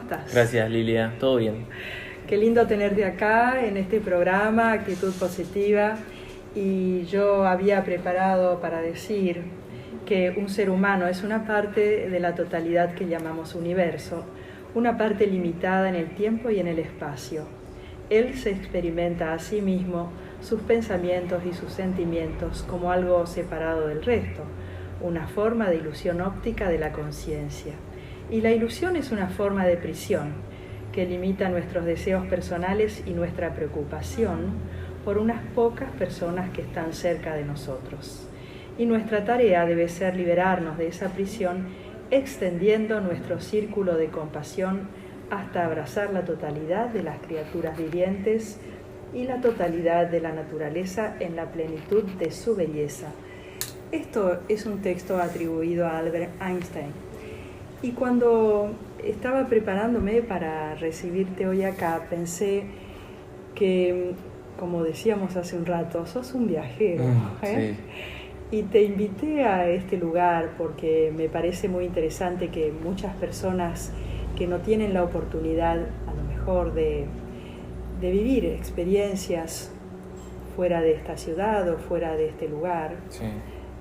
estás? Gracias, Lilia. Todo bien. Qué lindo tenerte acá en este programa, Actitud Positiva. Y yo había preparado para decir que un ser humano es una parte de la totalidad que llamamos universo, una parte limitada en el tiempo y en el espacio. Él se experimenta a sí mismo, sus pensamientos y sus sentimientos como algo separado del resto, una forma de ilusión óptica de la conciencia. Y la ilusión es una forma de prisión que limita nuestros deseos personales y nuestra preocupación por unas pocas personas que están cerca de nosotros. Y nuestra tarea debe ser liberarnos de esa prisión, extendiendo nuestro círculo de compasión hasta abrazar la totalidad de las criaturas vivientes y la totalidad de la naturaleza en la plenitud de su belleza. Esto es un texto atribuido a Albert Einstein. Y cuando estaba preparándome para recibirte hoy acá, pensé que, como decíamos hace un rato, sos un viajero, ¿eh? Sí. Y te invité a este lugar porque me parece muy interesante que muchas personas que no tienen la oportunidad, a lo mejor, de vivir experiencias fuera de esta ciudad o fuera de este lugar, sí,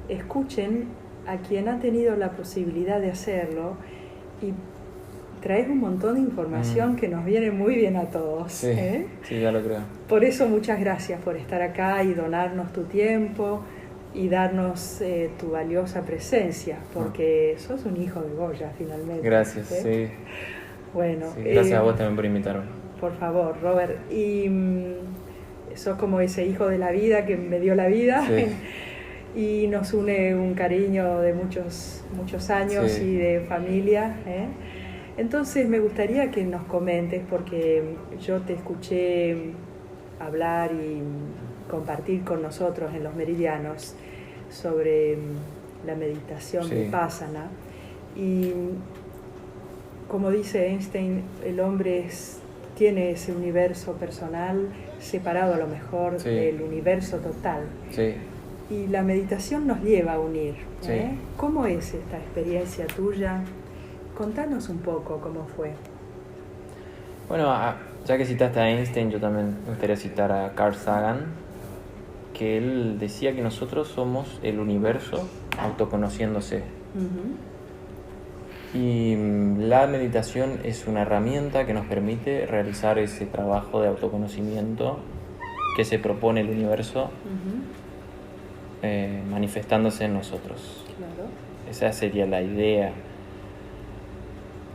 escuchen a quien ha tenido la posibilidad de hacerlo, y traes un montón de información que nos viene muy bien a todos. Sí, sí, ya lo creo. Por eso muchas gracias por estar acá y donarnos tu tiempo y darnos tu valiosa presencia, porque sos un hijo de Goya finalmente. Gracias, sí. Bueno, sí, gracias a vos también por invitarme. Por favor, Robert. Y sos como ese hijo de la vida que me dio la vida. Sí. Y nos une un cariño de muchos años, sí, y de familia, ¿eh? Entonces me gustaría que nos comentes, porque yo te escuché hablar y compartir con nosotros en los meridianos sobre la meditación, sí, vipassana. Y como dice Einstein, el hombre tiene ese universo personal separado a lo mejor, sí, del universo total. Sí. Y la meditación nos lleva a unir, ¿eh? Sí. ¿Cómo es esta experiencia tuya? Contanos un poco cómo fue. Bueno, ya que citaste a Einstein, yo también me gustaría citar a Carl Sagan, que él decía que nosotros somos el universo autoconociéndose. Uh-huh. Y la meditación es una herramienta que nos permite realizar ese trabajo de autoconocimiento que se propone el universo. Uh-huh. Manifestándose en nosotros. Claro. Esa sería la idea.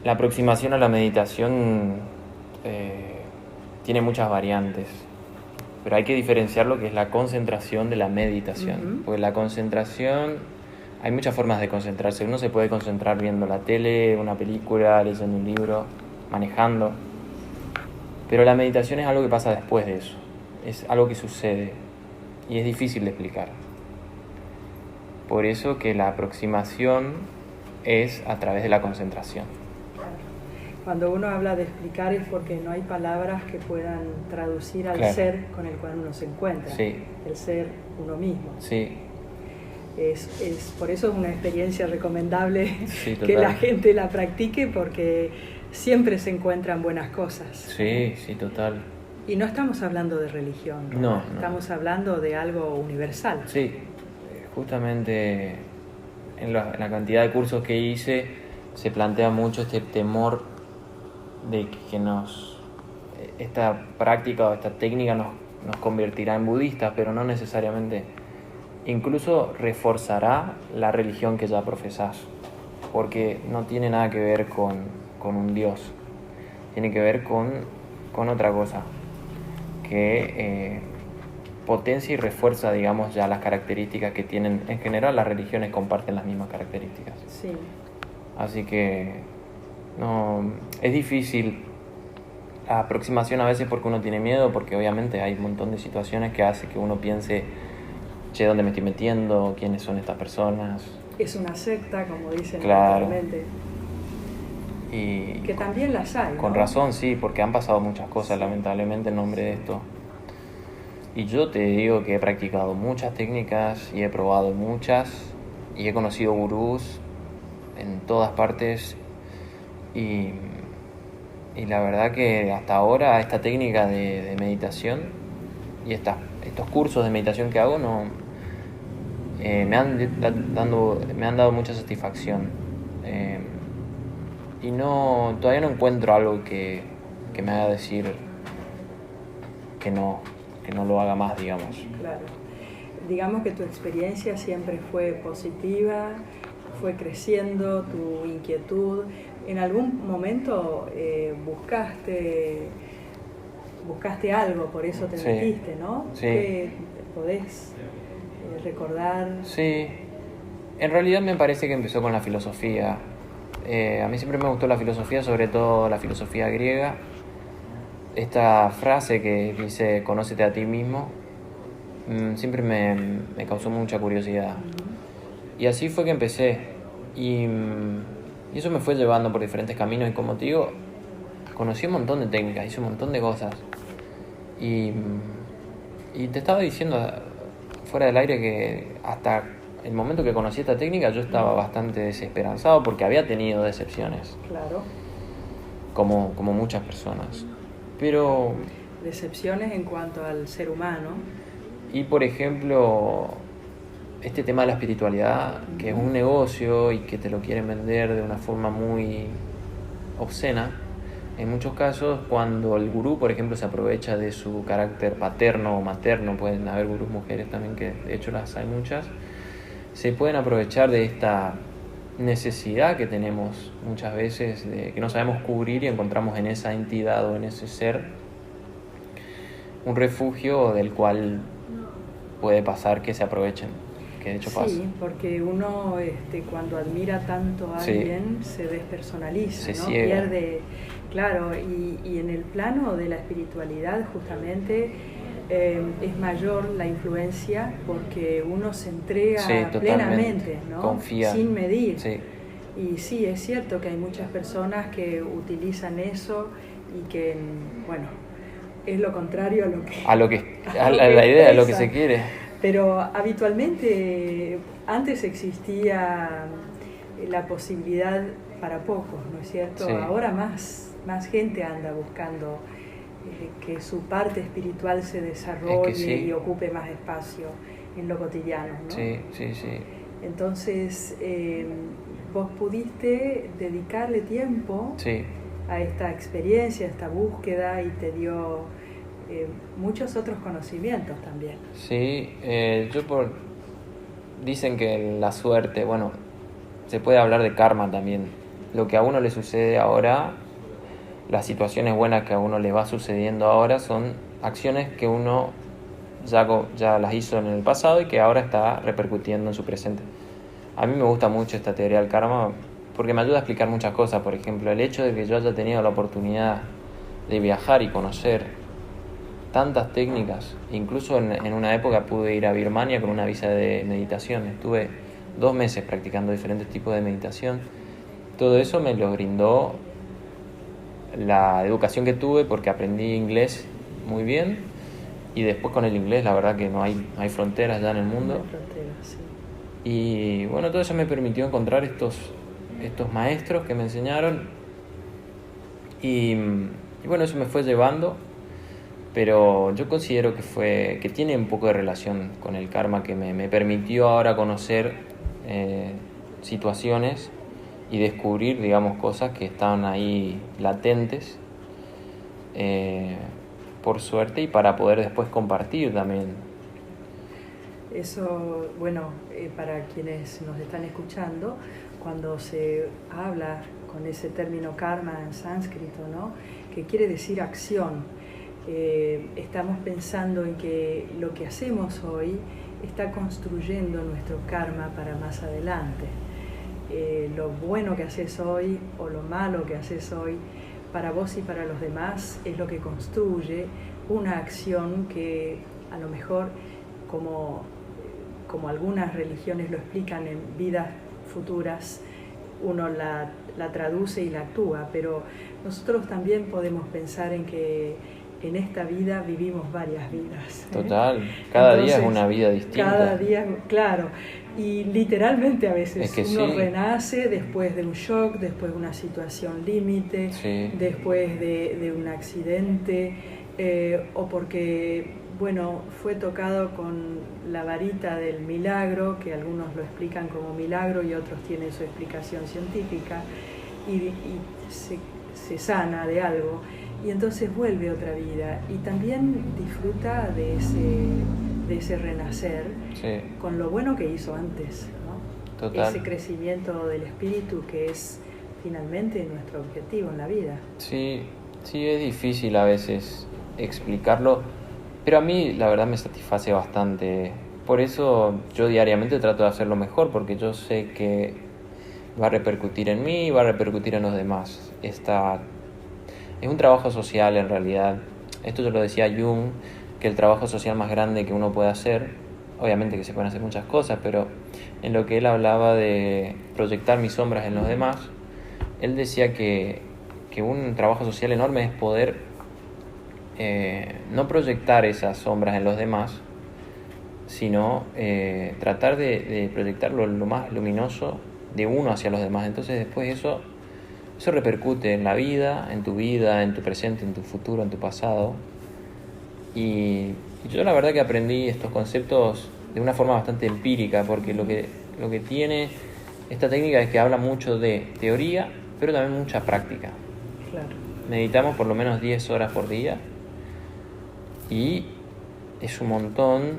La aproximación a la meditación tiene muchas variantes, pero hay que diferenciar lo que es la concentración de la meditación. Uh-huh. Porque la concentración, hay muchas formas de concentrarse. Uno se puede concentrar viendo la tele, una película, leyendo un libro, manejando, pero la meditación es algo que pasa después de eso, es algo que sucede y es difícil de explicar. Por eso que la aproximación es a través de la concentración. Claro. Cuando uno habla de explicar es porque no hay palabras que puedan traducir al, claro, ser con el cual uno se encuentra. Sí. El ser uno mismo. Sí. Por eso es una experiencia recomendable, sí, que la gente la practique, porque siempre se encuentran buenas cosas. Sí, sí, total. Y no estamos hablando de religión, ¿no? No. Estamos hablando de algo universal. Sí. Justamente en la cantidad de cursos que hice se plantea mucho este temor de que esta práctica o esta técnica nos convertirá en budistas, pero no necesariamente. Incluso reforzará la religión que ya profesás, porque no tiene nada que ver con un Dios, tiene que ver con otra cosa que potencia y refuerza, digamos, ya las características que tienen. En general las religiones comparten las mismas características. Sí. Así que no es difícil la aproximación a veces porque uno tiene miedo, porque obviamente hay un montón de situaciones que hace que uno piense, che, ¿dónde me estoy metiendo? ¿Quiénes son estas personas? Es una secta, como dicen, claro, actualmente. Y que también las hay, con, ¿no? razón, sí, porque han pasado muchas cosas, sí, lamentablemente, en nombre de esto. Y yo te digo que he practicado muchas técnicas y he probado muchas y he conocido gurús en todas partes y Y la verdad que hasta ahora esta técnica de meditación y estos cursos de meditación que hago me han dado mucha satisfacción. Y todavía no encuentro algo que me haga decir que no lo haga más, digamos. Claro. Digamos que tu experiencia siempre fue positiva, fue creciendo tu inquietud. ¿En algún momento buscaste algo, por eso te metiste, ¿no? Sí. ¿Qué podés recordar? Sí, en realidad me parece que empezó con la filosofía. A mí siempre me gustó la filosofía, sobre todo la filosofía griega. Esta frase que dice, conócete a ti mismo, siempre me causó mucha curiosidad. Y así fue que empecé. Y eso me fue llevando por diferentes caminos. Y como te digo, conocí un montón de técnicas, hice un montón de cosas. Y te estaba diciendo fuera del aire que hasta el momento que conocí esta técnica yo estaba bastante desesperanzado porque había tenido decepciones. Claro. Como muchas personas. Pero... decepciones en cuanto al ser humano. Y por ejemplo, este tema de la espiritualidad, que es un negocio y que te lo quieren vender de una forma muy obscena, en muchos casos cuando el gurú, por ejemplo, se aprovecha de su carácter paterno o materno, pueden haber gurús mujeres también, que de hecho las hay muchas, se pueden aprovechar de esta necesidad que tenemos muchas veces, de que no sabemos cubrir, y encontramos en esa entidad o en ese ser un refugio del cual puede pasar que se aprovechen, que de hecho pasa. Sí, porque uno cuando admira tanto a alguien se despersonaliza, se ¿no? ciega. Pierde, claro, y en el plano de la espiritualidad justamente es mayor la influencia porque uno se entrega plenamente, ¿no? Confía. Sin medir. Sí. Y sí, es cierto que hay muchas personas que utilizan eso y que, bueno, es lo contrario a la idea, a lo que se quiere. Pero habitualmente antes existía la posibilidad para pocos, ¿no es cierto? Sí. Ahora más gente anda buscando que su parte espiritual se desarrolle y ocupe más espacio en lo cotidiano, ¿no? Sí. Entonces, vos pudiste dedicarle tiempo a esta experiencia, a esta búsqueda, y te dio muchos otros conocimientos también. Sí, dicen que la suerte, bueno, se puede hablar de karma también. Lo que a uno le sucede ahora, las situaciones buenas que a uno le va sucediendo ahora, son acciones que uno ya las hizo en el pasado y que ahora está repercutiendo en su presente. A mí me gusta mucho esta teoría del karma porque me ayuda a explicar muchas cosas. Por ejemplo, el hecho de que yo haya tenido la oportunidad de viajar y conocer tantas técnicas. Incluso en una época pude ir a Birmania con una visa de meditación. Estuve 2 meses practicando diferentes tipos de meditación. Todo eso me lo brindó la educación que tuve, porque aprendí inglés muy bien, y después con el inglés la verdad que no hay fronteras ya en el mundo. No hay fronteras, sí. Y bueno, todo eso me permitió encontrar estos maestros que me enseñaron, y bueno, eso me fue llevando. Pero yo considero que tiene un poco de relación con el karma, que me permitió ahora conocer situaciones y descubrir, digamos, cosas que estaban ahí latentes, por suerte, y para poder después compartir también. Eso, bueno, para quienes nos están escuchando, cuando se habla con ese término karma en sánscrito, ¿no?, que quiere decir acción, estamos pensando en que lo que hacemos hoy está construyendo nuestro karma para más adelante. Lo bueno que haces hoy o lo malo que haces hoy para vos y para los demás es lo que construye una acción que a lo mejor, como algunas religiones lo explican, en vidas futuras uno la traduce y la actúa, pero nosotros también podemos pensar en que en esta vida vivimos varias vidas. Total, cada Entonces, día es una vida distinta. Cada día, claro, y literalmente a veces es que uno sí. renace después de un shock, después de una situación límite, Sí. después de un accidente, o porque, bueno, fue tocado con la varita del milagro, que algunos lo explican como milagro y otros tienen su explicación científica, y se sana de algo. Y entonces vuelve otra vida y también disfruta de ese renacer, Sí. con lo bueno que hizo antes, ¿no? Total. Ese crecimiento del espíritu que es finalmente nuestro objetivo en la vida. Sí, sí, es difícil a veces explicarlo, pero a mí la verdad me satisface bastante. Por eso yo diariamente trato de hacerlo mejor, porque yo sé que va a repercutir en mí y va a repercutir en los demás. Es un trabajo social en realidad. Esto yo lo decía Jung, que el trabajo social más grande que uno puede hacer, obviamente que se pueden hacer muchas cosas, pero en lo que él hablaba de proyectar mis sombras en los demás, él decía que un trabajo social enorme es poder no proyectar esas sombras en los demás, sino tratar de proyectar lo más luminoso de uno hacia los demás. Entonces después eso repercute en la vida, en tu presente, en tu futuro, en tu pasado. Y yo la verdad que aprendí estos conceptos de una forma bastante empírica, porque lo que tiene esta técnica es que habla mucho de teoría, pero también mucha práctica. Claro. Meditamos por lo menos 10 horas por día y es un montón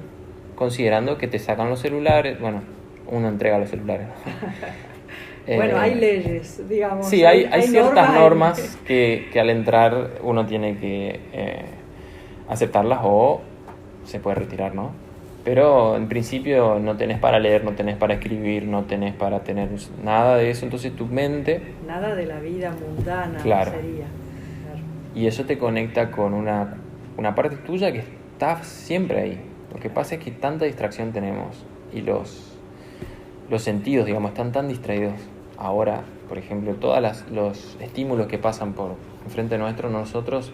considerando que te sacan los celulares. Bueno, uno entrega los celulares, ¿no? Bueno, hay leyes, digamos. Sí, hay ciertas normas hay... que al entrar uno tiene que aceptarlas o se puede retirar, ¿no? Pero en principio no tenés para leer, no tenés para escribir, no tenés para tener nada de eso. Entonces tu mente... Nada de la vida mundana, claro, sería. Claro. Y eso te conecta con una parte tuya que está siempre ahí. Lo que pasa es que tanta distracción tenemos y los sentidos, digamos, están tan distraídos. Ahora, por ejemplo, todos los estímulos que pasan por enfrente nuestro, nosotros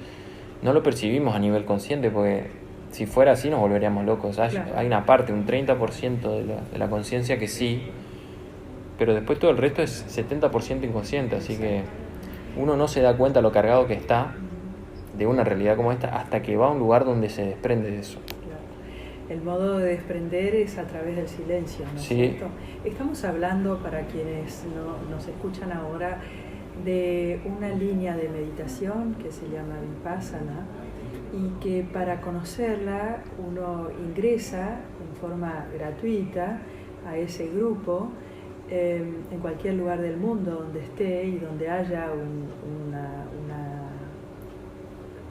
no lo percibimos a nivel consciente, porque si fuera así nos volveríamos locos. Claro. Hay una parte, un 30% de la conciencia que sí, pero después todo el resto es 70% inconsciente, así que uno no se da cuenta lo cargado que está de una realidad como esta hasta que va a un lugar donde se desprende de eso. El modo de desprender es a través del silencio, ¿no es cierto? Estamos hablando, para quienes nos escuchan ahora, de una línea de meditación que se llama Vipassana y que para conocerla uno ingresa en forma gratuita a ese grupo en cualquier lugar del mundo donde esté y donde haya una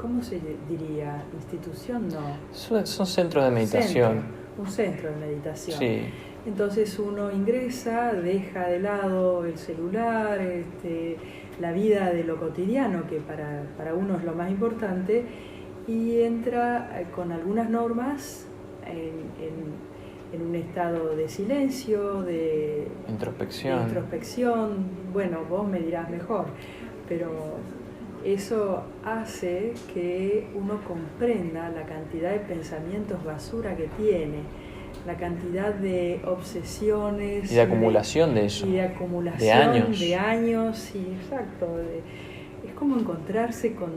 ¿cómo se diría? ¿Institución? No. Son centros de meditación. Un centro de meditación. Sí. Entonces uno ingresa, deja de lado el celular, la vida de lo cotidiano, que para uno es lo más importante, y entra con algunas normas en un estado de silencio, de introspección. Bueno, vos me dirás mejor, pero eso hace que uno comprenda la cantidad de pensamientos basura que tiene, la cantidad de obsesiones y de acumulación de eso, y de acumulación de años, sí, exacto. Es como encontrarse con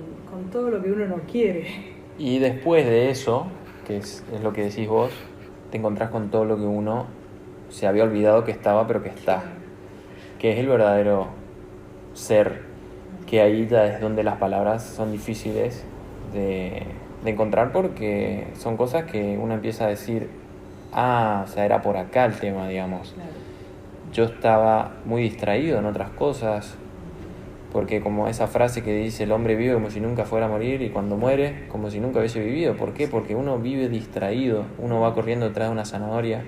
todo lo que uno no quiere. Y después de eso, que es lo que decís vos, te encontrás con todo lo que uno se había olvidado que estaba, pero que está, que es el verdadero ser, que ahí ya es donde las palabras son difíciles de encontrar, porque son cosas que uno empieza a decir, o sea, era por acá el tema, digamos. Claro. Yo estaba muy distraído en otras cosas, porque como esa frase que dice, el hombre vive como si nunca fuera a morir y cuando muere como si nunca hubiese vivido. ¿Por qué? Porque uno vive distraído, uno va corriendo detrás de una zanahoria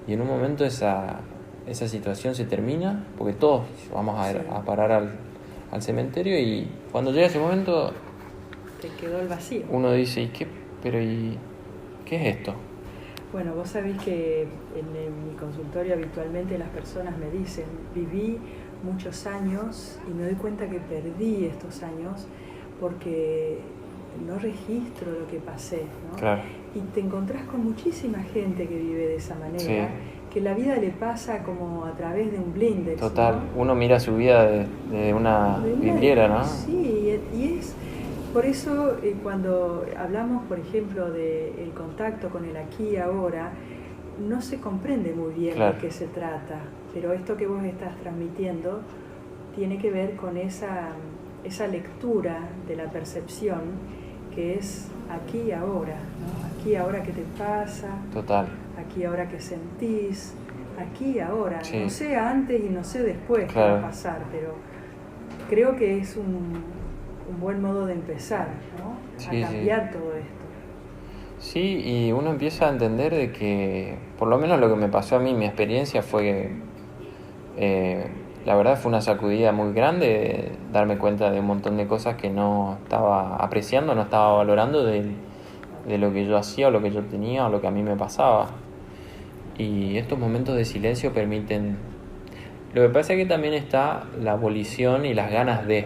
y en un momento esa situación se termina, porque todos vamos a parar al cementerio, y cuando llega ese momento te quedó el vacío. Uno dice, ¿y qué es esto? Bueno, vos sabés que en mi consultorio habitualmente las personas me dicen, viví muchos años y me doy cuenta que perdí estos años porque no registro lo que pasé, ¿no? Claro. Y te encontrás con muchísima gente que vive de esa manera, Sí. que la vida le pasa como a través de un blindex. Total, ¿no? uno mira su vida de una vidriera, ¿no? Sí, y es por eso cuando hablamos, por ejemplo, del contacto con el aquí y ahora, no se comprende muy bien Claro. de qué se trata, pero esto que vos estás transmitiendo tiene que ver con esa lectura de la percepción que es aquí y ahora, ¿no? Aquí y ahora qué te pasa, Total. aquí y ahora qué sentís, aquí y ahora, Sí. no sé antes y no sé después Claro. qué va a pasar, pero creo que es un buen modo de empezar, ¿no? Sí, A cambiar sí. todo esto. Sí, y uno empieza a entender de que, por lo menos lo que me pasó a mí, mi experiencia fue, la verdad fue una sacudida muy grande, darme cuenta de un montón de cosas que no estaba apreciando, no estaba valorando de lo que yo hacía o lo que yo tenía o lo que a mí me pasaba. Y estos momentos de silencio permiten... Lo que pasa es que también está la abolición y las ganas de...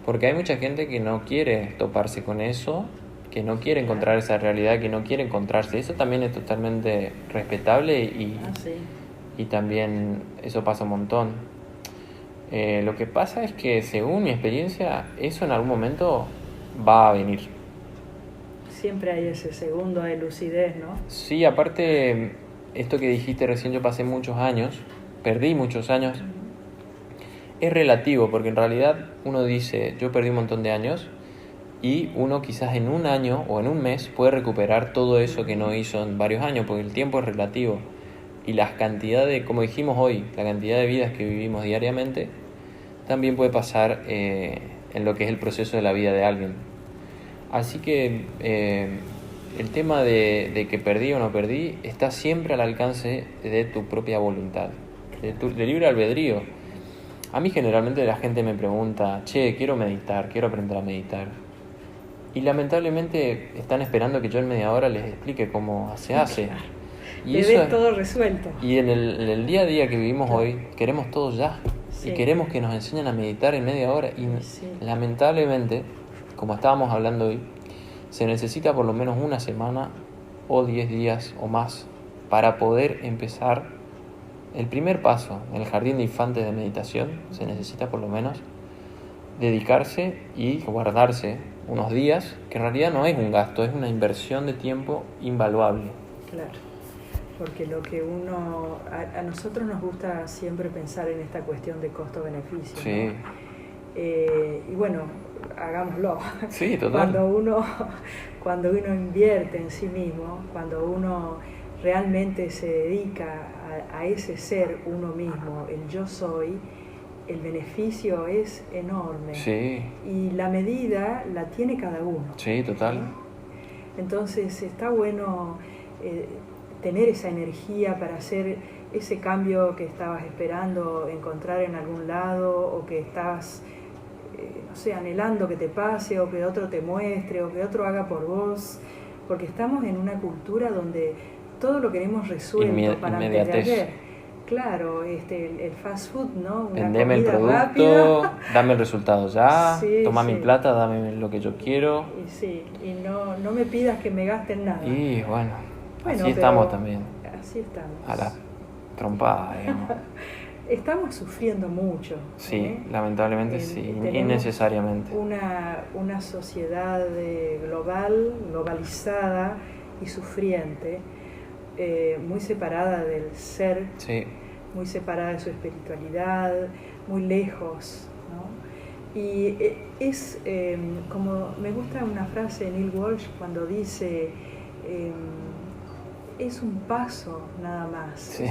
Porque hay mucha gente que no quiere toparse con eso, que no quiere encontrar esa realidad, que no quiere encontrarse. Eso también es totalmente respetable y también eso pasa un montón. Lo que pasa es que, según mi experiencia, eso en algún momento va a venir. Siempre hay ese segundo de lucidez, ¿no? Sí, aparte, esto que dijiste recién, yo pasé muchos años, perdí muchos años. Es relativo, porque en realidad uno dice, yo perdí un montón de años, y uno quizás en un año o en un mes puede recuperar todo eso que no hizo en varios años, porque el tiempo es relativo. Y la cantidad de, como dijimos hoy, la cantidad de vidas que vivimos diariamente, también puede pasar en lo que es el proceso de la vida de alguien. Así que el tema de que perdí o no perdí está siempre al alcance de tu propia voluntad, de libre albedrío. A mí generalmente la gente me pregunta, che, quiero meditar, quiero aprender a meditar. Y lamentablemente están esperando que yo en media hora les explique cómo se hace. Y eso ves todo resuelto. Y en el día a día que vivimos hoy, queremos todo ya. Sí. Y queremos que nos enseñen a meditar en media hora. Y lamentablemente, como estábamos hablando hoy, se necesita por lo menos una semana o 10 días o más para poder empezar el primer paso en el jardín de infantes de meditación. Se necesita por lo menos dedicarse y guardarse unos días, que en realidad no es un gasto, es una inversión de tiempo invaluable. Claro, porque lo que a nosotros nos gusta siempre pensar en esta cuestión de costo-beneficio, sí. ¿no? Y bueno, hagámoslo. Sí, total. Cuando uno invierte en sí mismo, cuando uno realmente se dedica a ese ser uno mismo, el yo soy, el beneficio es enorme. Sí. Y la medida la tiene cada uno. Sí, total. Entonces está bueno tener esa energía para hacer ese cambio que estabas esperando encontrar en algún lado, o que estabas no sé, anhelando que te pase, o que otro te muestre, o que otro haga por vos, porque estamos en una cultura donde todo lo queremos resuelto para antes de ayer. Claro, el fast food, ¿no? Una vendeme el producto, rápida. Dame el resultado ya, sí, toma mi plata, dame lo que yo quiero. Y sí, y no me pidas que me gasten nada. Y bueno así estamos también. Así estamos. A la trompada, digamos. Estamos sufriendo mucho. Sí, lamentablemente sí, innecesariamente. Una sociedad globalizada y sufriente, muy separada del ser, sí. Muy separada de su espiritualidad, muy lejos, ¿no? Y es como me gusta una frase de Neil Walsh cuando dice, es un paso nada más, sí.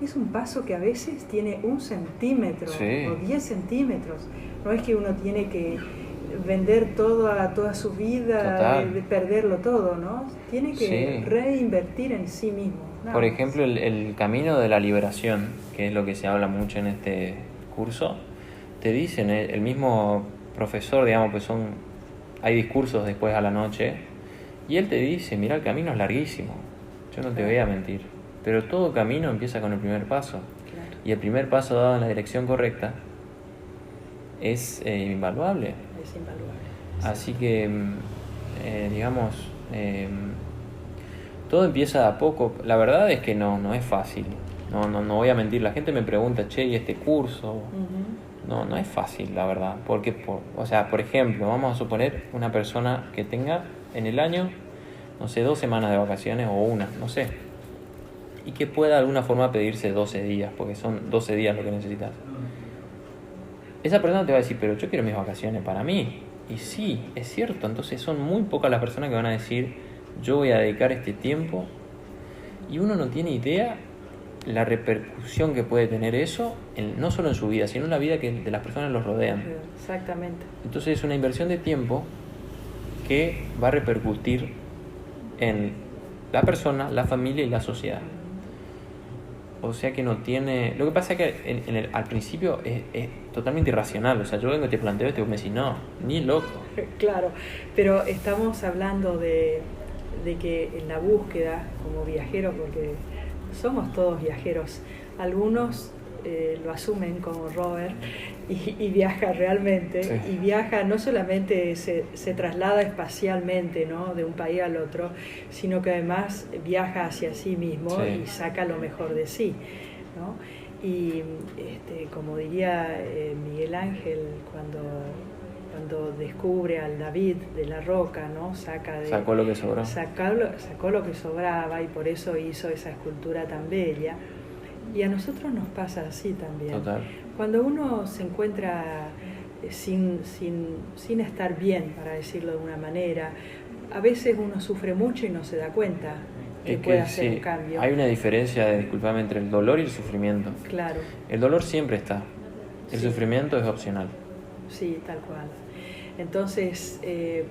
Es un paso que a veces tiene 1 centímetro, sí. O 10 centímetros. No es que uno tiene que vender toda su vida, de perderlo todo, ¿no? Tiene que sí. Reinvertir en sí mismo. Por ejemplo, el camino de la liberación, que es lo que se habla mucho en este curso, te dicen, el mismo profesor, digamos, pues hay discursos después a la noche, y él te dice, mira, el camino es larguísimo, yo no te voy a mentir, pero todo camino empieza con el primer paso. Claro. Y el primer paso dado en la dirección correcta es invaluable. Es invaluable. Así que, digamos, todo empieza de a poco. La verdad es que no es fácil. No voy a mentir. La gente me pregunta, che, ¿y este curso? No es fácil, la verdad. Porque, o sea, por ejemplo, vamos a suponer una persona que tenga en el año, no sé, 2 semanas de vacaciones o una, no sé. Y que pueda de alguna forma pedirse 12 días, porque son 12 días lo que necesitas. Esa persona te va a decir, pero yo quiero mis vacaciones para mí. Y sí, es cierto. Entonces son muy pocas las personas que van a decir, yo voy a dedicar este tiempo. Y uno no tiene idea la repercusión que puede tener eso, no solo en su vida, sino en la vida de las personas que los rodean. Exactamente. Entonces es una inversión de tiempo que va a repercutir en la persona, la familia y la sociedad. O sea que no tiene... Lo que pasa es que al principio es totalmente irracional. O sea, yo vengo y te planteo esto y me decís, no, ni loco. Claro, pero estamos hablando de que en la búsqueda, como viajeros, porque somos todos viajeros, algunos lo asumen como Robert y viaja realmente, sí. Y viaja no solamente se traslada espacialmente, ¿no?, de un país al otro, sino que además viaja hacia sí mismo, sí, y saca lo mejor de sí, ¿no? Y como diría Miguel Ángel cuando descubre al David de la roca, ¿no? Sacó lo que sobraba. Sacó lo que sobraba y por eso hizo esa escultura tan bella. Y a nosotros nos pasa así también. Total. Cuando uno se encuentra sin estar bien, para decirlo de una manera, a veces uno sufre mucho y no se da cuenta que puede hacer un cambio. Hay una diferencia, disculpame, entre el dolor y el sufrimiento. Claro. El dolor siempre está. El sufrimiento es opcional. Sí, tal cual. Entonces,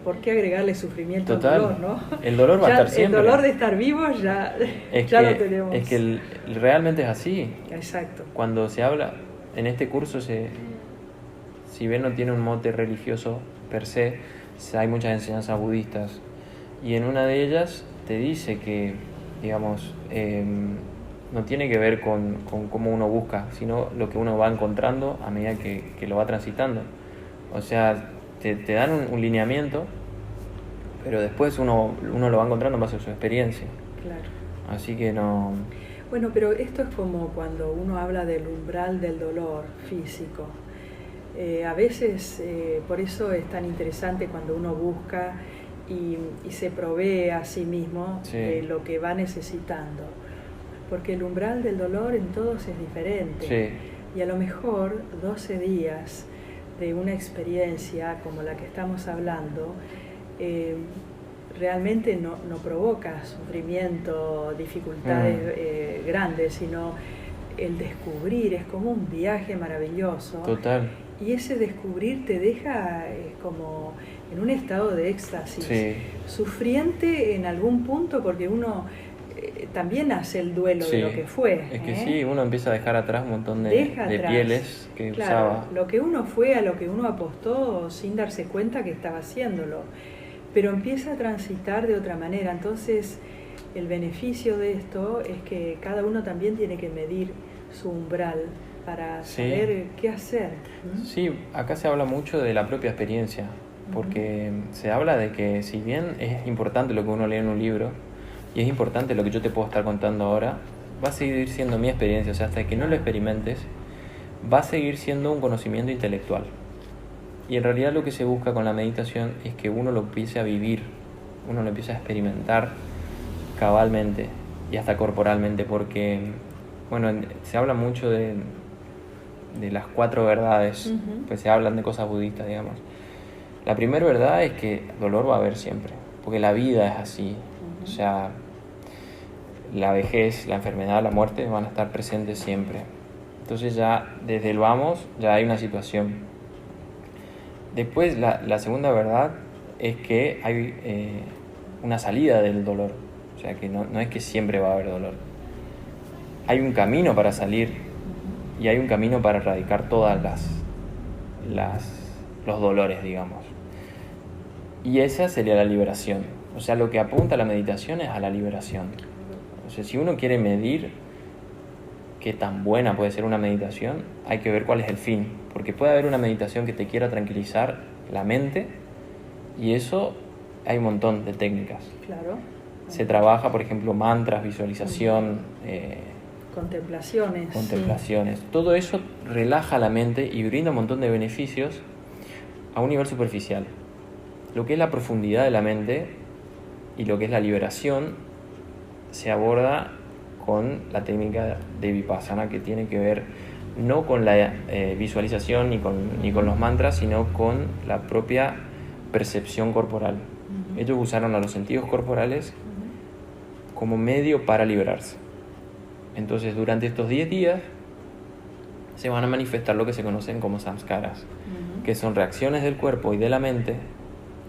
¿por qué agregarle sufrimiento Total. al dolor, no? El dolor va a estar siempre. El dolor de estar vivos ya lo tenemos. Es que realmente es así. Exacto. Cuando se habla, en este curso, si bien no tiene un mote religioso per se, hay muchas enseñanzas budistas. Y en una de ellas te dice que, digamos, no tiene que ver con cómo uno busca, sino lo que uno va encontrando a medida que lo va transitando. O sea, te dan un lineamiento, pero después uno lo va encontrando en base a su experiencia. Claro. Así que no... Bueno, pero esto es como cuando uno habla del umbral del dolor físico. A veces, por eso es tan interesante cuando uno busca y se provee a sí mismo de lo que va necesitando. Porque el umbral del dolor en todos es diferente. Sí. Y a lo mejor 12 días de una experiencia como la que estamos hablando, realmente no provoca sufrimiento, dificultades grandes, sino el descubrir es como un viaje maravilloso. Total. Y ese descubrir te deja como en un estado de éxtasis, sufriente en algún punto, porque uno también hace el duelo de lo que fue. Es que sí, uno empieza a dejar atrás un montón de pieles que usaba. Lo que uno fue, a lo que uno apostó sin darse cuenta que estaba haciéndolo. Pero empieza a transitar de otra manera. Entonces, el beneficio de esto es que cada uno también tiene que medir su umbral para saber qué hacer. Sí, acá se habla mucho de la propia experiencia, porque se habla de que si bien es importante lo que uno lee en un libro, y es importante lo que yo te puedo estar contando ahora, va a seguir siendo mi experiencia. O sea, hasta que no lo experimentes, va a seguir siendo un conocimiento intelectual. Y en realidad lo que se busca con la meditación es que uno lo empiece a vivir, uno lo empiece a experimentar cabalmente y hasta corporalmente, porque, bueno, se habla mucho de las 4 verdades, pues se hablan de cosas budistas, digamos. La primera verdad es que dolor va a haber siempre, porque la vida es así. O sea, la vejez, la enfermedad, la muerte van a estar presentes siempre. Entonces ya desde el vamos ya hay una situación. Después la segunda verdad es que hay una salida del dolor. O sea que no es que siempre va a haber dolor. Hay un camino para salir y hay un camino para erradicar todas los dolores, digamos. Y esa sería la liberación. O sea, lo que apunta a la meditación es a la liberación. O sea, si uno quiere medir qué tan buena puede ser una meditación, hay que ver cuál es el fin. Porque puede haber una meditación que te quiera tranquilizar la mente Y eso hay un montón de técnicas. Claro. Se trabaja, por ejemplo, mantras, visualización, contemplaciones. Contemplaciones. Sí. Todo eso relaja la mente y brinda un montón de beneficios a un nivel superficial. Lo que es la profundidad de la mente y lo que es la liberación se aborda con la técnica de Vipassana, que tiene que ver no con la visualización ni con los mantras, sino con la propia percepción corporal. Ellos usaron a los sentidos corporales como medio para liberarse. Entonces, durante estos 10 días se van a manifestar lo que se conocen como samskaras, que son reacciones del cuerpo y de la mente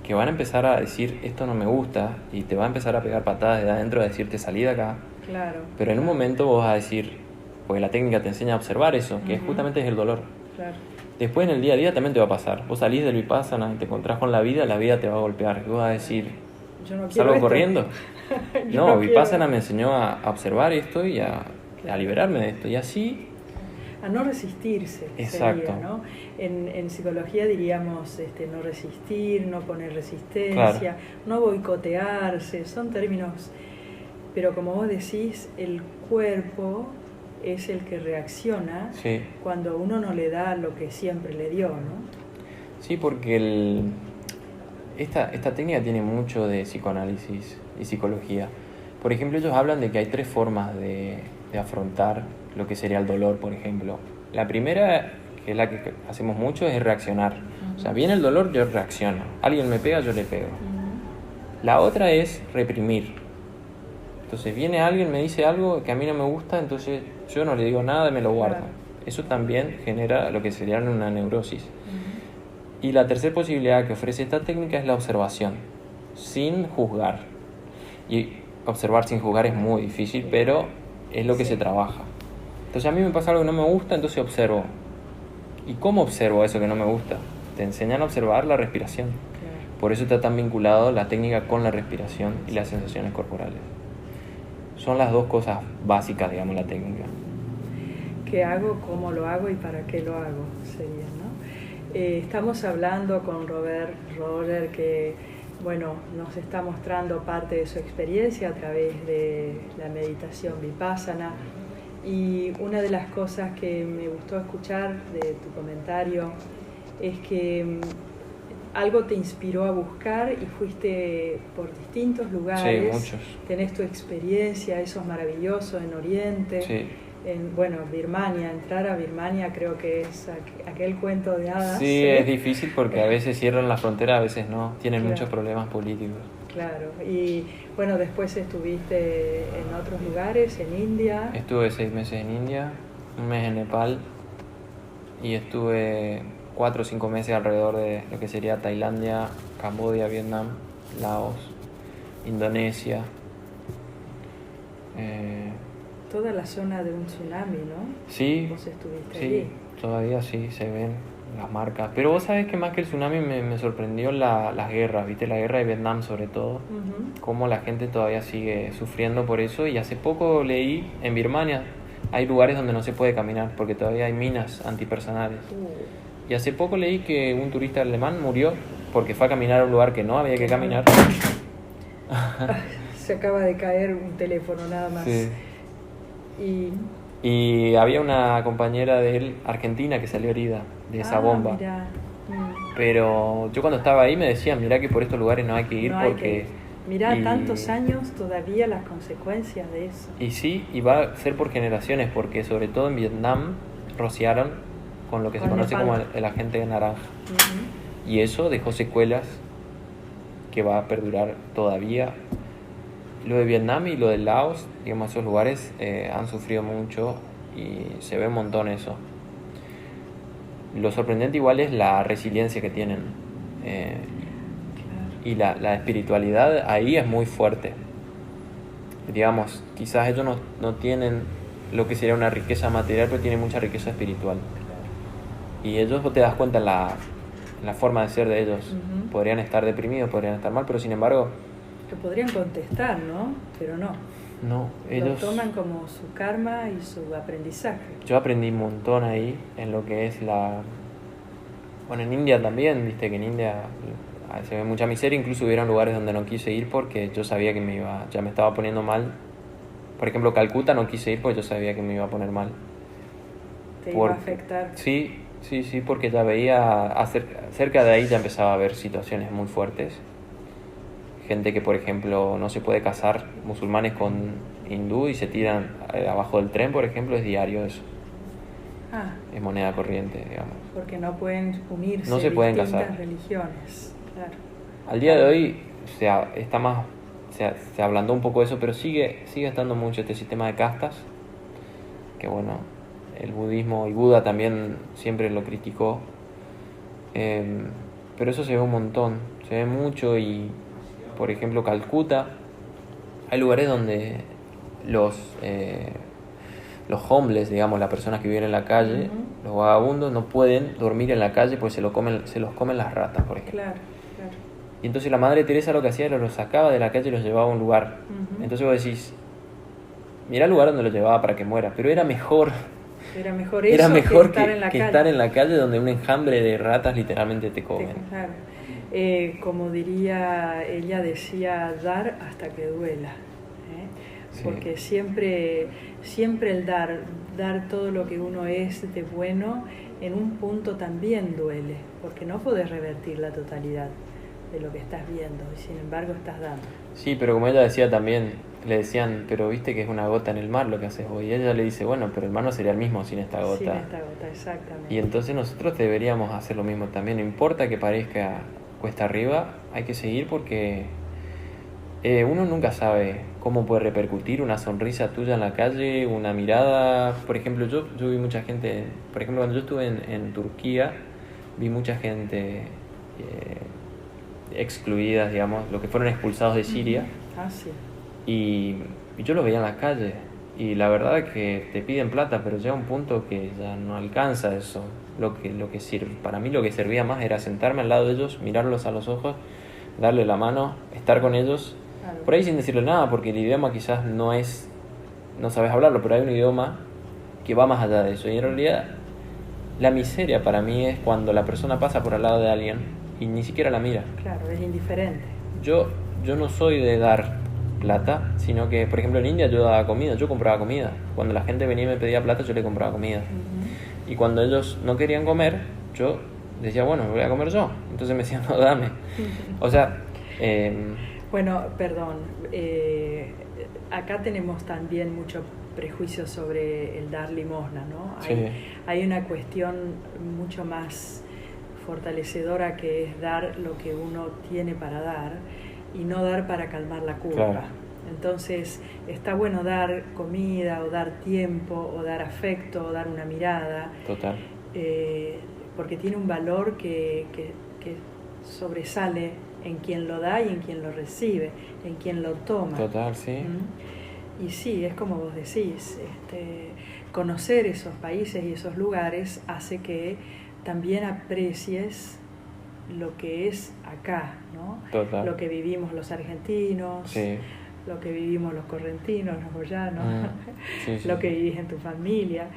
que van a empezar a decir, esto no me gusta, y te va a empezar a pegar patadas de adentro a decirte, salí de acá. Claro. Pero en un momento vos vas a decir, porque la técnica te enseña a observar eso, que justamente es el dolor. Claro. Después en el día a día también te va a pasar. Vos salís del Vipassana y te encontrás con la vida te va a golpear. Y vos vas a decir, yo no ¿salgo corriendo? No, Vipassana quiero. me enseñó a observar esto y a liberarme de esto. Y así... a no resistirse. Exacto. Sería, ¿no? En psicología diríamos no resistir, no poner resistencia, claro, no boicotearse, son términos, pero como vos decís, el cuerpo es el que reacciona, sí, cuando uno no le da lo que siempre le dio, ¿no? Sí, porque esta técnica tiene mucho de psicoanálisis y psicología. Por ejemplo, ellos hablan de que hay 3 formas de afrontar lo que sería el dolor, por ejemplo. La primera, que es la que hacemos mucho, es reaccionar. O sea, viene el dolor, yo reacciono. Alguien me pega, yo le pego. La otra es reprimir. Entonces viene alguien, me dice algo que a mí no me gusta, entonces yo no le digo nada y me lo guardo. Claro. Eso también genera lo que sería una neurosis. Y la tercera posibilidad que ofrece esta técnica es la observación, sin juzgar. Y observar sin juzgar es muy difícil, pero es lo que se trabaja. Entonces a mí me pasa algo que no me gusta, entonces observo. ¿Y cómo observo eso que no me gusta? Te enseñan a observar la respiración. Claro. Por eso está tan vinculado la técnica con la respiración y las sensaciones corporales. Son las 2 cosas básicas, digamos, la técnica. ¿Qué hago, cómo lo hago y para qué lo hago? Sería, ¿no? Estamos hablando con Robert Roger, que bueno, nos está mostrando parte de su experiencia a través de la meditación Vipassana. Y una de las cosas que me gustó escuchar de tu comentario es que algo te inspiró a buscar y fuiste por distintos lugares. Sí, muchos. Tenés tu experiencia, eso es maravilloso, en Oriente. Sí. Birmania, entrar a Birmania creo que es aquel cuento de hadas. Sí, es difícil porque a veces cierran la frontera, a veces no, tienen muchos problemas políticos. Claro, y bueno, después estuviste en otros lugares, en India. Estuve 6 meses en India, 1 mes en Nepal y estuve 4 o 5 meses alrededor de lo que sería Tailandia, Camboya, Vietnam, Laos, Indonesia. Toda la zona de un tsunami, ¿no? Sí, vos estuviste sí, allí. Todavía sí se ven las marcas. Pero vos sabés que más que el tsunami me sorprendió las guerras, ¿viste? La guerra de Vietnam sobre todo. Cómo la gente todavía sigue sufriendo por eso. Y hace poco leí, en Birmania hay lugares donde no se puede caminar porque todavía hay minas antipersonales. Y hace poco leí que un turista alemán murió porque fue a caminar a un lugar que no había que caminar. Se acaba de caer un teléfono nada más. Sí. Y había una compañera de él, argentina, que salió herida de esa bomba. Mirá. Pero yo cuando estaba ahí me decían, mirá que por estos lugares no hay que ir no porque... Mirá, tantos años todavía las consecuencias de eso. Y sí, y va a ser por generaciones, porque sobre todo en Vietnam rociaron con lo que se conoce como el agente naranja. Y eso dejó secuelas que va a perdurar todavía. Lo de Vietnam y lo de Laos, digamos, esos lugares han sufrido mucho y se ve un montón eso. Lo sorprendente igual es la resiliencia que tienen. Y la espiritualidad ahí es muy fuerte. Digamos, quizás ellos no tienen lo que sería una riqueza material, pero tienen mucha riqueza espiritual. Y ellos, vos te das cuenta la forma de ser de ellos. Podrían estar deprimidos, podrían estar mal, pero sin embargo... que podrían contestar, ¿no? Pero no. No, ellos... lo toman como su karma y su aprendizaje. Yo aprendí un montón ahí en lo que es Bueno, en India también, viste que en India se ve mucha miseria, incluso hubieron lugares donde no quise ir porque yo sabía que ya me estaba poniendo mal. Por ejemplo, Calcuta no quise ir porque yo sabía que me iba a poner mal. Te iba a afectar. Sí, porque ya veía, cerca de ahí ya empezaba a haber situaciones muy fuertes. Gente que, por ejemplo, no se puede casar, musulmanes con hindú, y se tiran abajo del tren, por ejemplo, es diario eso. Es moneda corriente, digamos. Porque no pueden unirse, no se pueden distintas casar. Religiones. Claro. Al día de hoy se ablandó un poco eso, pero sigue estando mucho este sistema de castas, que bueno, el budismo y Buda también siempre lo criticó, pero eso se ve un montón, se ve mucho. Y por ejemplo Calcuta, hay lugares donde los homeless, digamos, las personas que viven en la calle, los vagabundos, no pueden dormir en la calle porque se los comen las ratas, por ejemplo. Claro. Y entonces la Madre Teresa lo que hacía era los sacaba de la calle y los llevaba a un lugar. Entonces vos decís, mirá el lugar donde los llevaba para que muera, pero era mejor que estar en la calle donde un enjambre de ratas literalmente te comen. Claro. Como diría, ella decía, dar hasta que duela. Sí. Porque siempre el dar todo lo que uno es de bueno, en un punto también duele, porque no podés revertir la totalidad de lo que estás viendo, y sin embargo estás dando. Sí, pero como ella decía también, le decían, pero viste que es una gota en el mar lo que haces vos. Y ella le dice, bueno, pero el mar no sería el mismo sin esta gota. Sin esta gota, exactamente. Y entonces nosotros deberíamos hacer lo mismo también. No importa que parezca cuesta arriba, hay que seguir porque uno nunca sabe cómo puede repercutir una sonrisa tuya en la calle, una mirada. Por ejemplo, yo vi mucha gente, por ejemplo, cuando yo estuve en Turquía, vi mucha gente excluidas, digamos, los que fueron expulsados de Siria. Sí. Y yo los veía en la calle, y la verdad es que te piden plata, pero llega un punto que ya no alcanza eso. Lo que sirve, para mí lo que servía más era sentarme al lado de ellos, mirarlos a los ojos, darle la mano, estar con ellos, claro. Por ahí sin decirle nada, porque el idioma quizás no sabes hablarlo, pero hay un idioma que va más allá de eso. Y en realidad la miseria para mí es cuando la persona pasa por al lado de alguien y ni siquiera la mira. Claro, es indiferente. Yo no soy de dar plata, sino que, por ejemplo, en India yo daba comida, yo compraba comida. Cuando la gente venía y me pedía plata, yo le compraba comida. Y cuando ellos no querían comer, yo decía, bueno, me voy a comer yo. Entonces me decían, no, dame. O sea... Bueno, perdón. Acá tenemos también mucho prejuicio sobre el dar limosna, ¿no? Hay una cuestión mucho más fortalecedora, que es dar lo que uno tiene para dar y no dar para calmar la culpa. Claro. Entonces está bueno dar comida, o dar tiempo, o dar afecto, o dar una mirada. Total. Porque tiene un valor que sobresale en quien lo da y en quien lo recibe, en quien lo toma. Total, sí. Y sí, es como vos decís, conocer esos países y esos lugares hace que también aprecies lo que es acá, ¿no? Total. Lo que vivimos los argentinos, sí. Lo que vivimos los correntinos, los boyanos, sí. Lo que vivís en tu familia,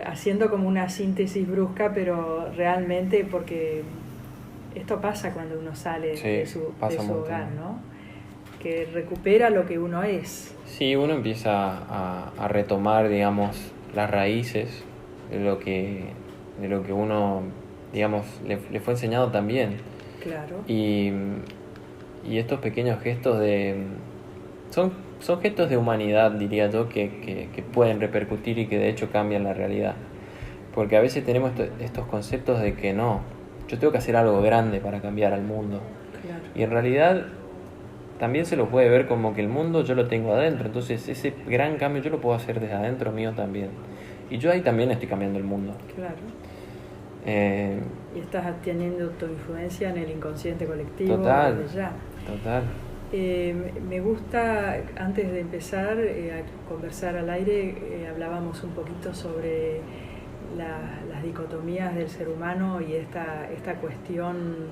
haciendo como una síntesis brusca, pero realmente porque esto pasa cuando uno sale de su hogar, ¿no? Que recupera lo que uno es. Sí, uno empieza a retomar, digamos, las raíces de lo que uno, digamos, le fue enseñado también. Claro. Y estos pequeños gestos son gestos de humanidad, diría yo, que pueden repercutir y que de hecho cambian la realidad. Porque a veces tenemos estos conceptos de que no, yo tengo que hacer algo grande para cambiar al mundo. Claro. Y en realidad también se lo puede ver como que el mundo yo lo tengo adentro, entonces ese gran cambio yo lo puedo hacer desde adentro mío también. Y yo ahí también estoy cambiando el mundo. Claro. Y estás teniendo tu influencia en el inconsciente colectivo. Total, desde ya. Total. Me gusta, antes de empezar a conversar al aire, hablábamos un poquito sobre las dicotomías del ser humano y esta cuestión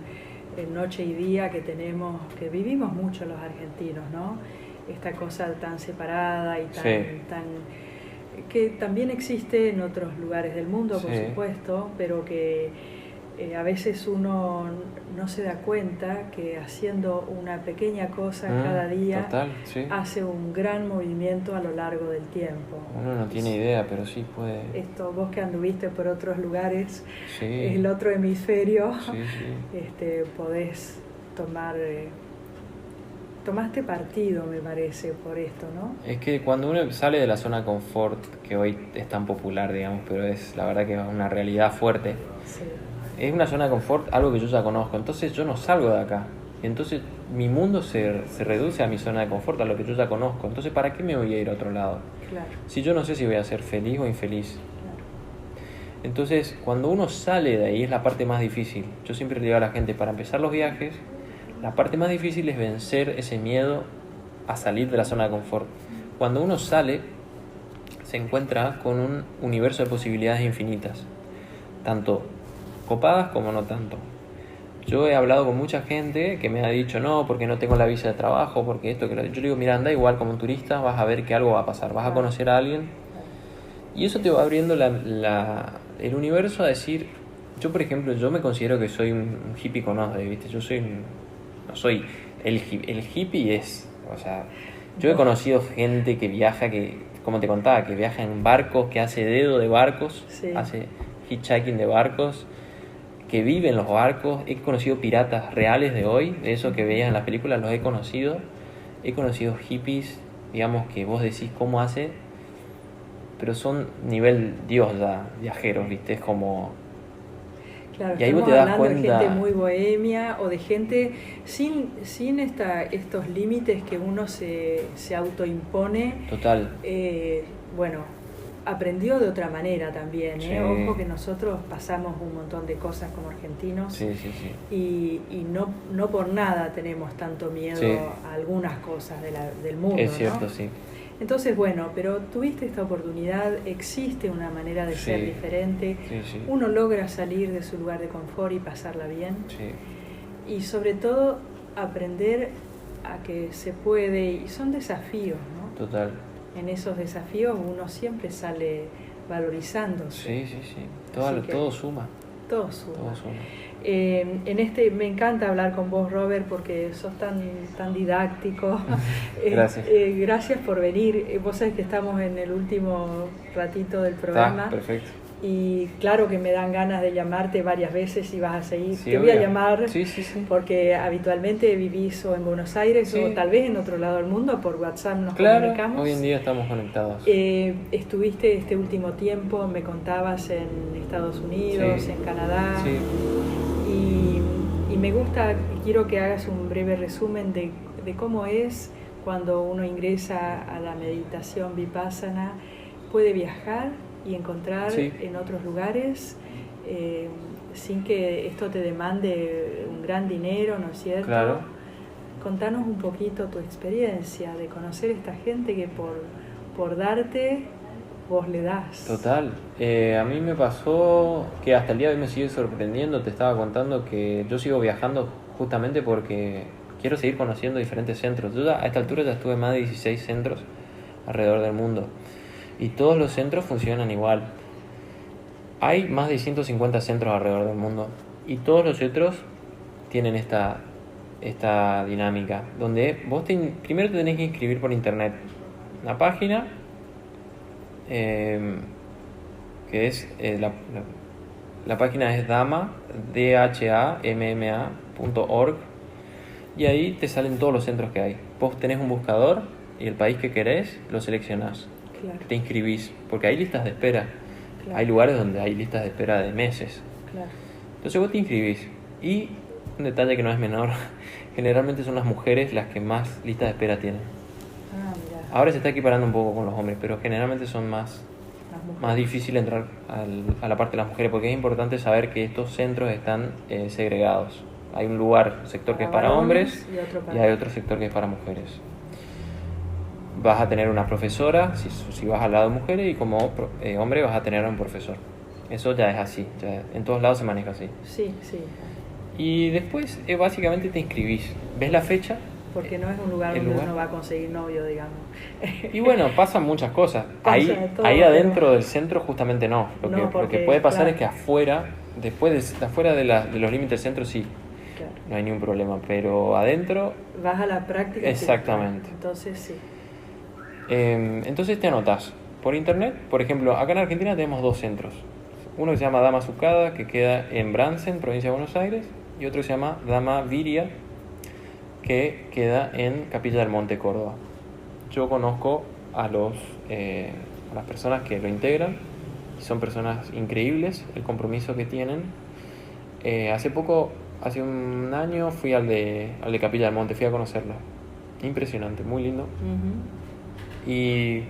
noche y día que tenemos, que vivimos mucho los argentinos, ¿no? Esta cosa tan separada y tan que también existe en otros lugares del mundo, por supuesto, pero que a veces uno no se da cuenta que haciendo una pequeña cosa cada día total, sí. hace un gran movimiento a lo largo del tiempo. Uno no tiene idea, pero sí puede. Esto, vos que anduviste por otros lugares, Sí. el otro hemisferio, Sí, sí. Podés tomar... Tomaste partido, me parece, por esto, ¿no? Es que cuando uno sale de la zona de confort, que hoy es tan popular, digamos, pero es la verdad que es una realidad fuerte, Sí. es una zona de confort, algo que yo ya conozco, entonces yo no salgo de acá. Entonces mi mundo se reduce a mi zona de confort, a lo que yo ya conozco. Entonces, ¿para qué me voy a ir a otro lado? Claro. Si yo no sé si voy a ser feliz o infeliz. Claro. Entonces, cuando uno sale de ahí es la parte más difícil. Yo siempre le digo a la gente, para empezar los viajes, la parte más difícil es vencer ese miedo a salir de la zona de confort. Cuando uno sale, se encuentra con un universo de posibilidades infinitas, tanto copadas como no tanto. Yo he hablado con mucha gente que me ha dicho, no, porque no tengo la visa de trabajo, porque esto, que lo... Yo digo, mira, anda igual como un turista, vas a ver que algo va a pasar, vas a conocer a alguien, y eso te va abriendo el universo a decir, yo por ejemplo, yo me considero que soy un hippie con osde, ¿viste? Yo soy no soy el hippie es, o sea, yo he conocido gente que viaja, que, como te contaba, que viaja en barcos, que hace dedo de barcos, Sí. hace hitchhiking de barcos, que vive en los barcos. He conocido piratas reales de hoy, de eso que veías en las películas, los he conocido. He conocido hippies, digamos, que vos decís cómo hace, pero son nivel Dios ya, viajeros, ¿viste? Es como... Claro, y ahí vos estamos te das hablando cuenta... de gente muy bohemia o de gente sin estos límites que uno se autoimpone. Total. Bueno, aprendió de otra manera también. Sí. Ojo que nosotros pasamos un montón de cosas como argentinos. Sí, sí, sí. Y no por nada tenemos tanto miedo Sí. a algunas cosas del mundo. Es cierto, ¿no? sí. Entonces, bueno, pero tuviste esta oportunidad, existe una manera de ser Sí. diferente, Sí, sí. uno logra salir de su lugar de confort y pasarla bien, Sí. y sobre todo aprender a que se puede, y son desafíos, ¿no? Total. En esos desafíos uno siempre sale valorizándose. Sí, sí, sí. Todo suma. Todo suma. Todo suma. Me encanta hablar con vos, Robert, porque sos tan didáctico. Gracias. Gracias por venir. Vos sabés que estamos en el último ratito del programa. Perfecto. Y claro que me dan ganas de llamarte varias veces y vas a seguir. Sí, Te voy a obvio. llamar Sí, sí, sí. porque habitualmente vivís o en Buenos Aires Sí. o tal vez en otro lado del mundo. Por WhatsApp nos Claro, comunicamos. hoy en día estamos conectados. Estuviste este último tiempo, me contabas, en Estados Unidos, Sí. en Canadá. Sí. Y me gusta, quiero que hagas un breve resumen de cómo es cuando uno ingresa a la meditación Vipassana, puede viajar y encontrar Sí. en otros lugares sin que esto te demande un gran dinero, ¿no es cierto? Claro. Contanos un poquito tu experiencia de conocer esta gente que por darte vos le das. Total. A mí me pasó que hasta el día de hoy me sigue sorprendiendo. Te estaba contando que yo sigo viajando justamente porque quiero seguir conociendo diferentes centros. Yo a esta altura ya estuve en más de 16 centros alrededor del mundo. Y todos los centros funcionan igual. Hay más de 150 centros alrededor del mundo. Y todos los centros tienen esta dinámica. Donde vos primero te tenés que inscribir por internet. Una página... que es la página es dhamma.org, y ahí te salen todos los centros que hay. Vos tenés un buscador y el país que querés lo seleccionás. Claro. Te inscribís, porque hay listas de espera. Claro. Hay lugares donde hay listas de espera de meses. Claro. Entonces vos te inscribís, y un detalle que no es menor, generalmente son las mujeres las que más listas de espera tienen. Ah, mirá. Ahora se está equiparando un poco con los hombres, pero generalmente son más difícil entrar a la parte de las mujeres, porque es importante saber que estos centros están segregados. Hay un sector que es para hombres y hay otro sector que es para mujeres. Vas a tener una profesora si vas al lado de mujeres, y como hombre vas a tener un profesor. Eso ya es así, ya en todos lados se maneja así. Sí, sí. Y después básicamente te inscribís, ves la fecha. Porque no es un lugar donde uno va a conseguir novio, digamos. Y bueno, pasan muchas cosas. Pasa Ahí todo, adentro del centro justamente no. Lo que puede pasar, claro, es que afuera después de afuera de los límites del centro sí, Claro. no hay ningún problema, pero adentro... Vas a la práctica. Exactamente. Entonces sí. Entonces te anotas por internet. Por ejemplo, acá en Argentina tenemos 2 centros. Uno que se llama Dama Azucada, que queda en Bransen, provincia de Buenos Aires, y otro que se llama Dama Viria, que queda en Capilla del Monte, Córdoba. Yo conozco a las personas que lo integran, y son personas increíbles, el compromiso que tienen. Hace un año fui al de Capilla del Monte, fui a conocerlo. Impresionante, muy lindo. Uh-huh. Y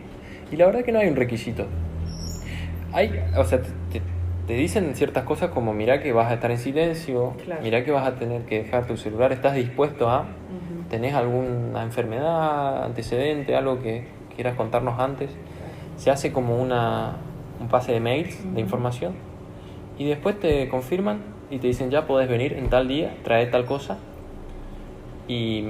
la verdad que no hay un requisito. O sea, te dicen ciertas cosas como mirá que vas a estar en silencio, Claro. mirá que vas a tener que dejar tu celular, estás dispuesto a, Uh-huh. tenés alguna enfermedad, antecedente, algo que quieras contarnos antes. Se hace como un pase de mails, Uh-huh. de información, y después te confirman y te dicen ya podés venir en tal día, traer tal cosa, y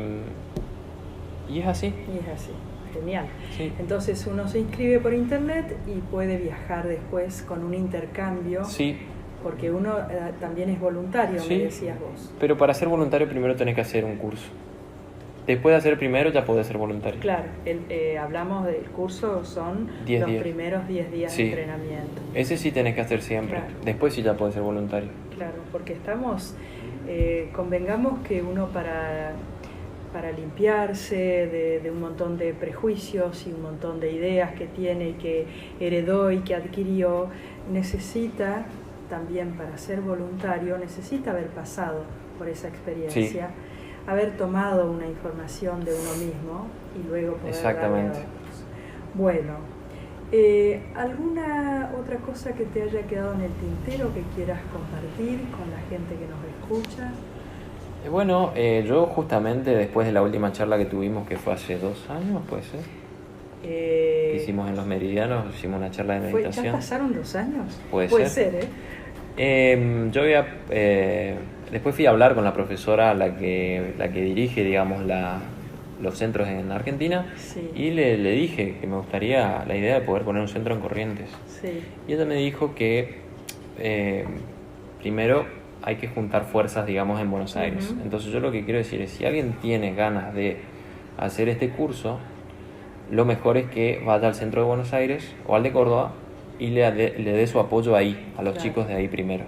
es así. Y es así. Genial. Sí. Entonces uno se inscribe por internet y puede viajar después con un intercambio. Sí, Porque uno también es voluntario, Sí. me decías vos. pero para ser voluntario primero tenés que hacer un curso. Después de hacer primero ya podés ser voluntario. Claro, hablamos del curso, son 10 los días. primeros 10 días Sí. de entrenamiento. Ese sí tenés que hacer siempre. Claro. Después sí ya podés ser voluntario. Claro, porque convengamos que uno para limpiarse de un montón de prejuicios y un montón de ideas que tiene y que heredó y que adquirió, necesita también, para ser voluntario, necesita haber pasado por esa experiencia, haber tomado una información de uno mismo y luego poder darle a Exactamente. otros. Bueno, ¿alguna otra cosa que te haya quedado en el tintero que quieras compartir con la gente que nos escucha? Bueno, yo justamente después de la última charla que tuvimos, que fue hace 2 años, puede ser, que hicimos en Los Meridianos, hicimos una charla de meditación. ¿Ya pasaron 2 años? Puede ser, yo después fui a hablar con la profesora, la que dirige, digamos, los centros en Argentina, Sí. y le dije que me gustaría la idea de poder poner un centro en Corrientes. Sí. Y ella me dijo que primero hay que juntar fuerzas, digamos, en Buenos Aires. Uh-huh. Entonces yo lo que quiero decir es, si alguien tiene ganas de hacer este curso, lo mejor es que vaya al centro de Buenos Aires o al de Córdoba y le dé su apoyo ahí, a los Claro. chicos de ahí primero.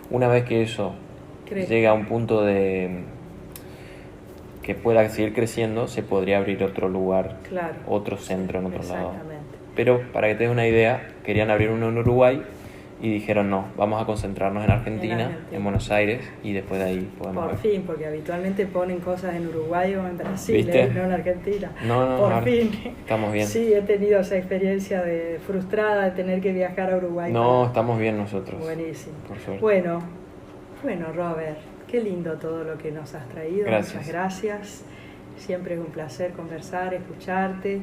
Una vez que eso Crece. llega a un punto de que pueda seguir creciendo, se podría abrir otro lugar, Claro. otro centro en otro lado. Exactamente. Pero para que te des una idea, querían abrir uno en Uruguay y dijeron no, vamos a concentrarnos en Argentina, en Buenos Aires, y después de ahí podemos Por ver. fin, porque habitualmente ponen cosas en Uruguay o en Brasil, ¿Viste? no en Argentina. No, Por ahora fin. estamos bien. Sí, he tenido esa experiencia frustrada de tener que viajar a Uruguay. No, estamos bien nosotros. Buenísimo. Por suerte. Bueno, Robert, qué lindo todo lo que nos has traído. Gracias. Muchas gracias. Siempre es un placer conversar, escucharte.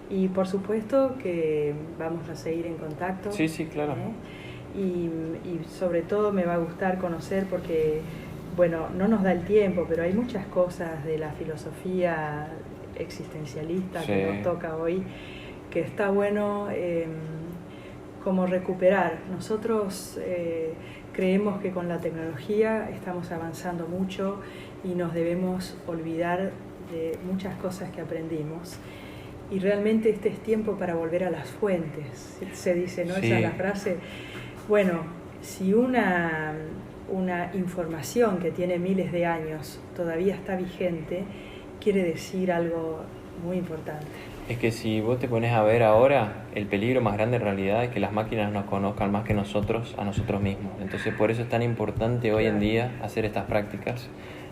Y por supuesto que vamos a seguir en contacto. Sí, sí, claro. Y sobre todo me va a gustar conocer porque, bueno, no nos da el tiempo, pero hay muchas cosas de la filosofía existencialista que nos toca hoy, que está bueno como recuperar. Nosotros creemos que con la tecnología estamos avanzando mucho y nos debemos olvidar de muchas cosas que aprendimos. Y realmente este es tiempo para volver a las fuentes, se dice, ¿no? Sí. Esa es la frase. Bueno, si una información que tiene miles de años todavía está vigente, quiere decir algo muy importante. Es que si vos te pones a ver ahora, el peligro más grande en realidad es que las máquinas nos conozcan más que nosotros a nosotros mismos. Entonces por eso es tan importante hoy en día hacer estas prácticas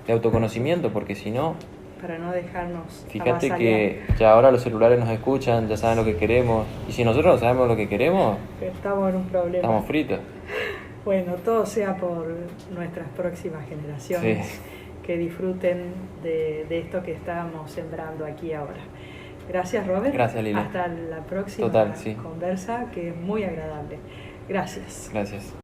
de autoconocimiento, porque si no... Para no dejarnos Fíjate avasallar. que ya ahora los celulares nos escuchan, ya saben lo que queremos, y si nosotros no sabemos lo que queremos, Estamos en un problema. estamos fritos. Bueno, todo sea por nuestras próximas generaciones, Sí. que disfruten de esto que estamos sembrando aquí ahora. Gracias, Robert. Gracias, Lila. Hasta la próxima Total, sí. conversa, que es muy agradable. Gracias. Gracias.